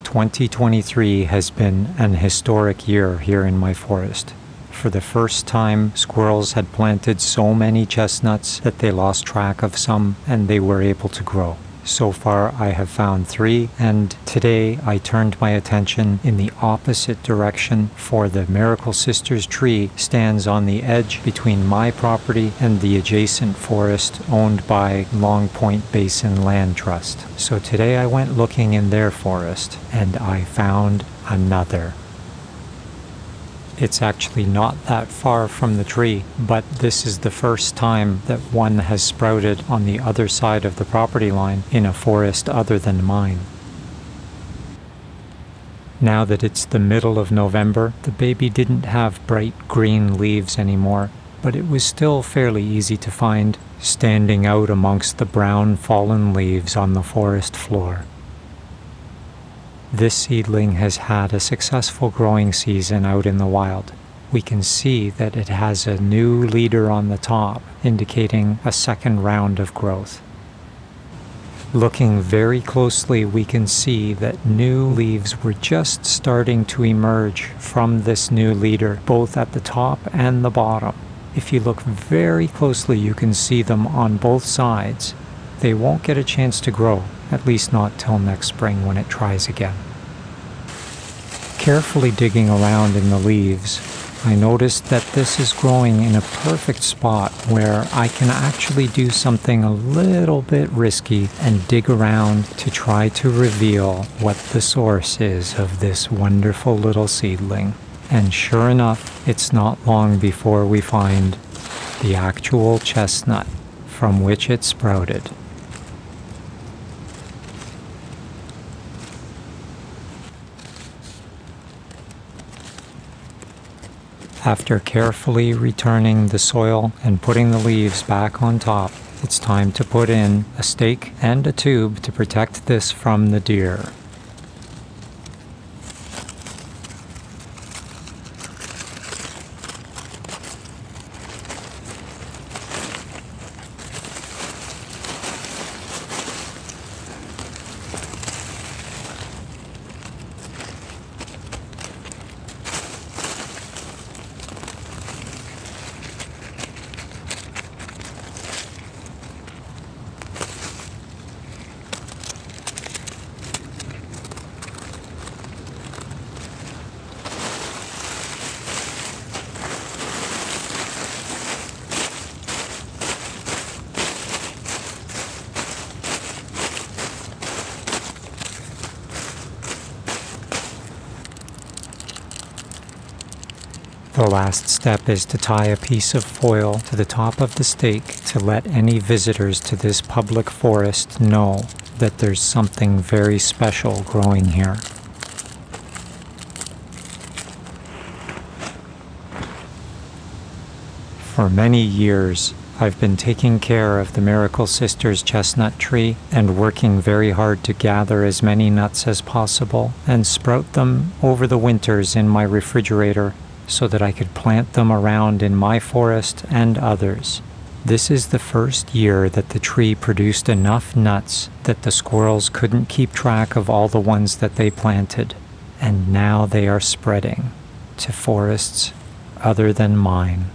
2023 has been an historic year here in my forest. For the first time, squirrels had planted so many chestnuts that they lost track of some and they were able to grow. So far, I have found 3, and today I turned my attention in the opposite direction, for the Miracle Sisters tree stands on the edge between my property and the adjacent forest owned by Long Point Basin Land Trust. So today I went looking in their forest, and I found another. It's actually not that far from the tree, but this is the first time that one has sprouted on the other side of the property line in a forest other than mine. Now that it's the middle of November, the baby didn't have bright green leaves anymore, but it was still fairly easy to find, standing out amongst the brown fallen leaves on the forest floor. This seedling has had a successful growing season out in the wild. We can see that it has a new leader on the top, indicating a second round of growth. Looking very closely, we can see that new leaves were just starting to emerge from this new leader, both at the top and the bottom. If you look very closely, you can see them on both sides. They won't get a chance to grow, at least not till next spring when it tries again. Carefully digging around in the leaves, I noticed that this is growing in a perfect spot where I can actually do something a little bit risky and dig around to try to reveal what the source is of this wonderful little seedling. And sure enough, it's not long before we find the actual chestnut from which it sprouted. After carefully returning the soil and putting the leaves back on top, it's time to put in a stake and a tube to protect this from the deer. The last step is to tie a piece of foil to the top of the stake to let any visitors to this public forest know that there's something very special growing here. For many years, I've been taking care of the Miracle Sisters chestnut tree and working very hard to gather as many nuts as possible and sprout them over the winters in my refrigerator so that I could plant them around in my forest and others. This is the first year that the tree produced enough nuts that the squirrels couldn't keep track of all the ones that they planted, and now they are spreading to forests other than mine.